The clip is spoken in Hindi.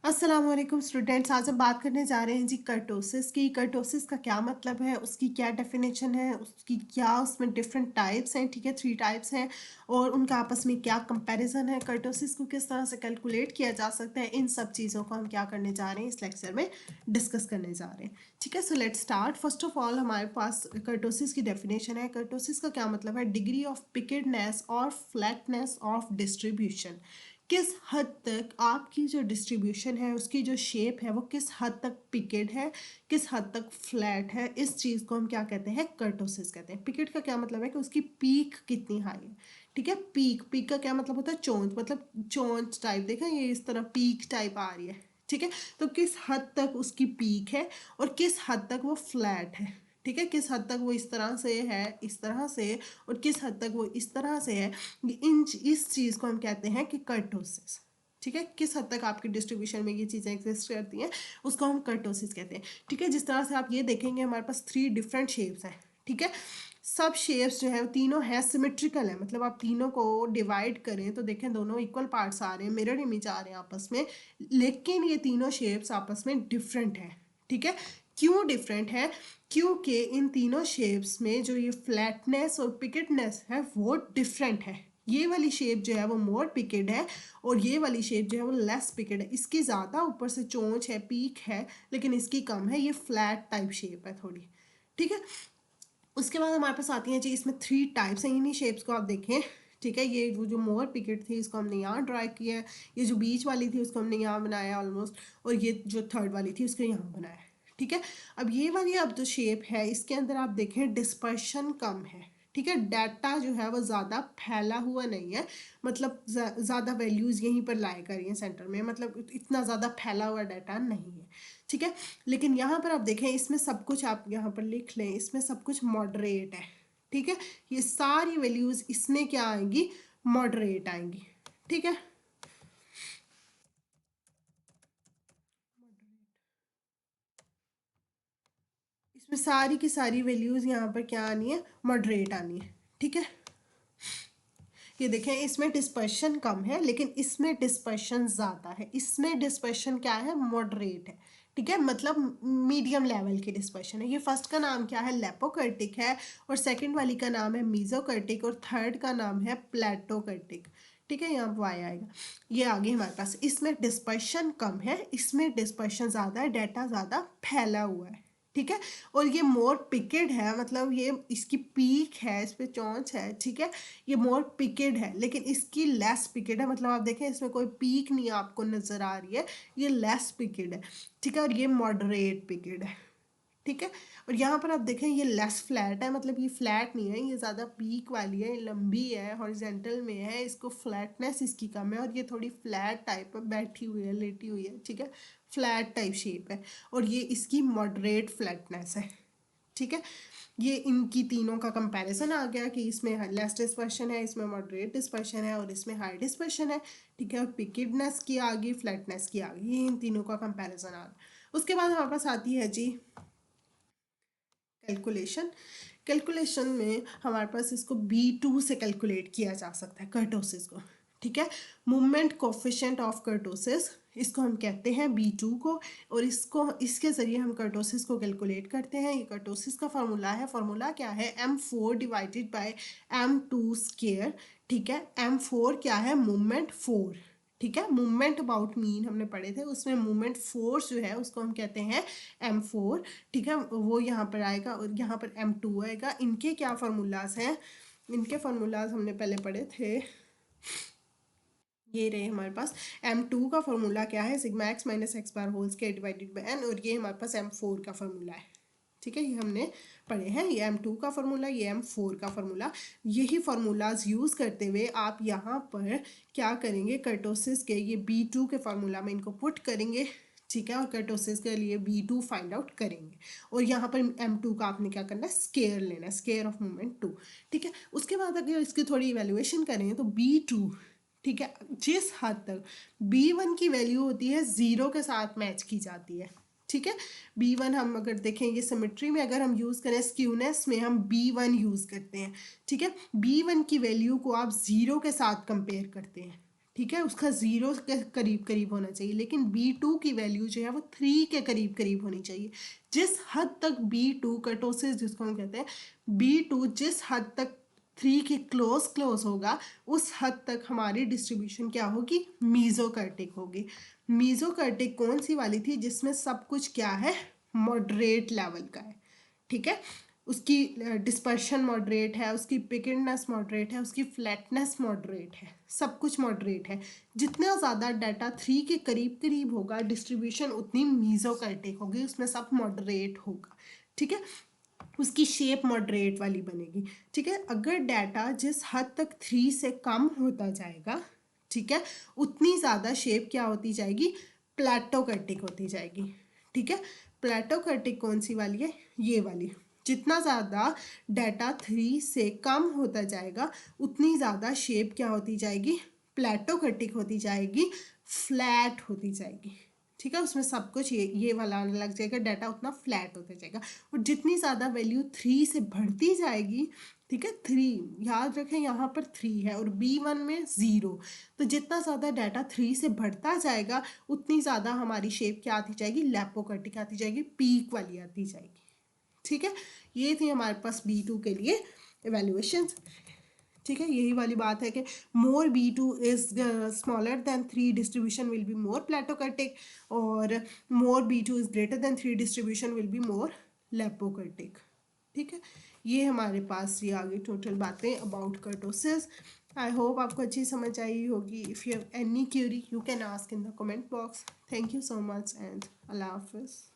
अस्सलाम वालेकुम स्टूडेंट्स। आज हम बात करने जा रहे हैं जी कर्टोसिस की। कर्टोसिस का क्या मतलब है, उसकी क्या डेफिनेशन है, उसकी क्या उसमें डिफरेंट टाइप्स हैं। ठीक है, 3 टाइप्स हैं और उनका आपस में क्या कंपैरिजन है, कर्टोसिस को किस तरह से कैलकुलेट किया जा सकता है। इन सब चीज़ों को हम क्या करने जा रहे हैं, इस लेक्चर में डिस्कस करने जा रहे हैं। ठीक है, so let's start. First of all हमारे पास कर्टोसिस की डेफिनेशन है। कर्टोसिस का क्या मतलब है, डिग्री ऑफ पिकेडनेस और फ्लैटनेस ऑफ डिस्ट्रीब्यूशन। किस हद तक आपकी जो डिस्ट्रीब्यूशन है, उसकी जो शेप है, वो किस हद तक पिकेड है, किस हद तक फ्लैट है, इस चीज़ को हम क्या कहते हैं, कर्टोसिस कहते हैं। पिकेड का क्या मतलब है कि उसकी पीक कितनी हाई है। ठीक है, पीक पीक का क्या मतलब होता है, चोंच, मतलब चोंच टाइप, देखा ये इस तरह पीक टाइप आ रही है। ठीक है, तो किस हद तक उसकी पीक है और किस हद तक वो फ्लैट है। ठीक है, किस हद तक वो इस तरह से है, इस तरह से, और किस हद तक वो इस तरह से है। इस चीज़ को हम कहते हैं कि कर्टोसिस। ठीक है, किस हद तक आपकी डिस्ट्रीब्यूशन में ये चीज़ें एग्जिस्ट करती हैं, उसको हम कर्टोसिस कहते हैं। ठीक है, जिस तरह से आप ये देखेंगे हमारे पास 3 डिफरेंट शेप्स हैं। ठीक है, सब शेप्स जो है तीनों है सिमेट्रिकल है, मतलब आप तीनों को डिवाइड करें तो देखें दोनों इक्वल पार्ट्स आ रहे हैं, मिरर इमेज आ रहे हैं आपस में, लेकिन ये तीनों शेप्स आपस में डिफरेंट है। ठीक है, क्यों डिफरेंट है, क्योंकि इन तीनों शेप्स में जो ये फ्लैटनेस और पिकेडनेस है वो डिफरेंट है। ये वाली शेप जो है वो मोर पिकेड है और ये वाली शेप जो है वो लेस पिकेड है। इसकी ज़्यादा ऊपर से चोंच है, पीक है, लेकिन इसकी कम है, ये फ्लैट टाइप शेप है थोड़ी। ठीक है, उसके बाद हमारे पास आती हैं जी, इसमें 3 टाइप्स हैं। इन्हीं शेप्स को आप देखें। ठीक है, ये वो जो मोर पिकेट थी इसको हमने यहाँ ड्राई किया है, ये जो बीच वाली थी उसको हमने यहाँ बनाया ऑलमोस्ट, और ये जो थर्ड वाली थी उसको यहाँ बनाया है। ठीक है, अब ये वाली अब जो शेप है इसके अंदर आप देखें डिस्पर्शन कम है। ठीक है, डाटा जो है वो ज़्यादा फैला हुआ नहीं है, मतलब ज़्यादा वैल्यूज़ यहीं पर लाई कर रही हैं सेंटर में, मतलब इतना ज़्यादा फैला हुआ डाटा नहीं है। ठीक है, लेकिन यहाँ पर आप देखें इसमें सब कुछ आप यहाँ पर लिख लें, इसमें सब कुछ मॉडरेट है। ठीक है, ये सारी वैल्यूज़ इसमें क्या आएंगी, मॉडरेट आएंगी। ठीक है, इसमें सारी की सारी वैल्यूज़ यहाँ पर क्या आनी है, मॉडरेट आनी है। ठीक है, ये देखें इसमें डिस्पर्शन कम है लेकिन इसमें डिस्पर्शन ज़्यादा है। इसमें डिस्पर्शन क्या है, मॉडरेट है। ठीक है, मतलब मीडियम लेवल की डिस्पर्शन है। ये फर्स्ट का नाम क्या है, लेपोकर्टिक है, और सेकंड वाली का नाम है मीजोकर्टिक, और थर्ड का नाम है प्लेटोकर्टिक। ठीक है, यहाँ वाई आएगा, ये आगे हमारे पास। इसमें डिस्पर्शन कम है, इसमें डिस्पर्शन ज़्यादा है, डाटा ज़्यादा फैला हुआ है। ठीक है, और ये मोर पिकेड है, मतलब ये इसकी पीक है, इस पे चोंच है। ठीक है, ये मोर पिकेड है लेकिन इसकी लेस पिकेड है, मतलब आप देखें इसमें कोई पीक नहीं आपको नज़र आ रही है, ये लेस पिकेड है। ठीक है, और ये मॉडरेट पिकेड है। ठीक है, और यहाँ पर आप देखें ये लेस फ्लैट है, मतलब ये फ्लैट नहीं है, ये ज़्यादा पीक वाली है, लंबी है, हॉरिजेंटल में है, इसको फ्लैटनेस इसकी कम है, और ये थोड़ी फ्लैट टाइप में बैठी हुई है, लेटी हुई है। ठीक है, फ्लैट टाइप शेप है, और ये इसकी मॉडरेट फ्लैटनेस है। ठीक है, ये इनकी तीनों का कंपैरिजन आ गया कि इसमें लेस डिस्पर्शन है, इसमें मॉडरेट डिस्पर्शन है, और इसमें हाई डिस्पर्शन है। ठीक है, और पिकेडनेस की आ गई, फ्लैटनेस की आ गई, ये इन तीनों का कंपैरिजन आ गया। उसके बाद हमारे पास आती है जी कैलकुलेशन। कैलकुलेशन में हमारे पास इसको B2 से कैलकुलेट किया जा सकता है, कर्टोसिस को। ठीक है, मूवमेंट कोफिशिएंट ऑफ कर्टोसिस, इसको हम कहते हैं B2 को, और इसको इसके ज़रिए हम कर्टोसिस को कैलकुलेट करते हैं। ये कर्टोसिस का फार्मूला है, फार्मूला क्या है, M4 divided by M2 square. ठीक है, M4 क्या है, मूवमेंट 4। ठीक है, मूवमेंट अबाउट मीन हमने पढ़े थे, उसमें मूवमेंट फोर्स जो है उसको हम कहते हैं M4। ठीक है, वो यहाँ पर आएगा और यहाँ पर M2 आएगा। इनके क्या फार्मूलाज हैं, इनके फार्मूलाज हमने पहले पढ़े थे, ये रहे हमारे पास। M2 का फार्मूला क्या है, sigma x minus x bar whole square divided by n, और ये हमारे पास M4 का फार्मूला है। ठीक है, ये हमने पढ़े हैं, ये M2 का फार्मूला, ये M4 का फार्मूला। यही फार्मूलाज यूज़ करते हुए आप यहाँ पर क्या करेंगे, कर्टोसिस के ये B2 के फार्मूला में इनको पुट करेंगे। ठीक है, और कर्टोसिस के लिए B2 फाइंड आउट करेंगे, और यहाँ पर M2 का आपने क्या करना है, स्केयर लेना है, स्केयर ऑफ मूवमेंट 2। ठीक है, उसके बाद अगर इसकी थोड़ी इवेल्युएशन करें तो B2, ठीक है, जिस हद तक B1 की वैल्यू होती है ज़ीरो के साथ मैच की जाती है। ठीक है, B1 हम अगर देखें, ये सिमेट्री में अगर हम यूज़ करें, स्क्यूनेस में हम B1 यूज़ करते हैं। ठीक है, B1 की वैल्यू को आप ज़ीरो के साथ कंपेयर करते हैं। ठीक है, उसका 0 के करीब करीब होना चाहिए, लेकिन B2 की वैल्यू जो है वो 3 के करीब करीब होनी चाहिए। जिस हद तक B2 कर्टोसिस जिसको हम कहते हैं, B2 जिस हद तक 3 के क्लोज होगा, उस हद तक हमारी डिस्ट्रीब्यूशन क्या होगी, मीजोकर्टिक होगी। मीजोकर्टिक कौन सी वाली थी, जिसमें सब कुछ क्या है, मॉडरेट लेवल का है। ठीक है, उसकी डिस्पर्शन मॉडरेट है, उसकी पिकेडनेस मॉडरेट है, उसकी फ्लैटनेस मॉडरेट है, सब कुछ मॉडरेट है। जितना ज़्यादा डाटा 3 के करीब करीब होगा, डिस्ट्रीब्यूशन उतनी मीजोकर्टिक होगी, उसमें सब मॉडरेट होगा। ठीक है, उसकी शेप मॉडरेट वाली बनेगी। ठीक है, अगर डाटा जिस हद तक 3 से कम होता जाएगा, ठीक है, उतनी ज़्यादा शेप क्या होती जाएगी, प्लेटोकर्टिक होती जाएगी। ठीक है, प्लेटोकर्टिक कौन सी वाली है, ये वाली। जितना ज़्यादा डाटा 3 से कम होता जाएगा, उतनी ज़्यादा शेप क्या होती जाएगी, प्लेटोकर्टिक होती जाएगी, फ्लैट होती जाएगी। ठीक है, उसमें सब कुछ ये वाला आने लग जाएगा, डाटा उतना फ्लैट होता जाएगा। और जितनी ज़्यादा वैल्यू 3 से बढ़ती जाएगी, ठीक है, 3 याद रखें यहाँ पर 3 है और B1 में 0, तो जितना ज़्यादा डाटा 3 से बढ़ता जाएगा, उतनी ज़्यादा हमारी शेप क्या आती जाएगी, लेपोकर्टिक आती जाएगी, पीक वाली आती जाएगी। ठीक है, ये थी हमारे पास B2 के लिए एवेल्युएशन। ठीक है, यही वाली बात है कि more B2 is smaller than 3 distribution will be more platykurtic, और more B2 is greater than 3 distribution will be more leptokurtic. ठीक है, ये हमारे पास ये आगे टोटल बातें अबाउट कर्टोसिस। आई होप आपको अच्छी समझ आई होगी। If you have any query you can ask in the comment box. Thank you so much and अल्लाह हाफिज़।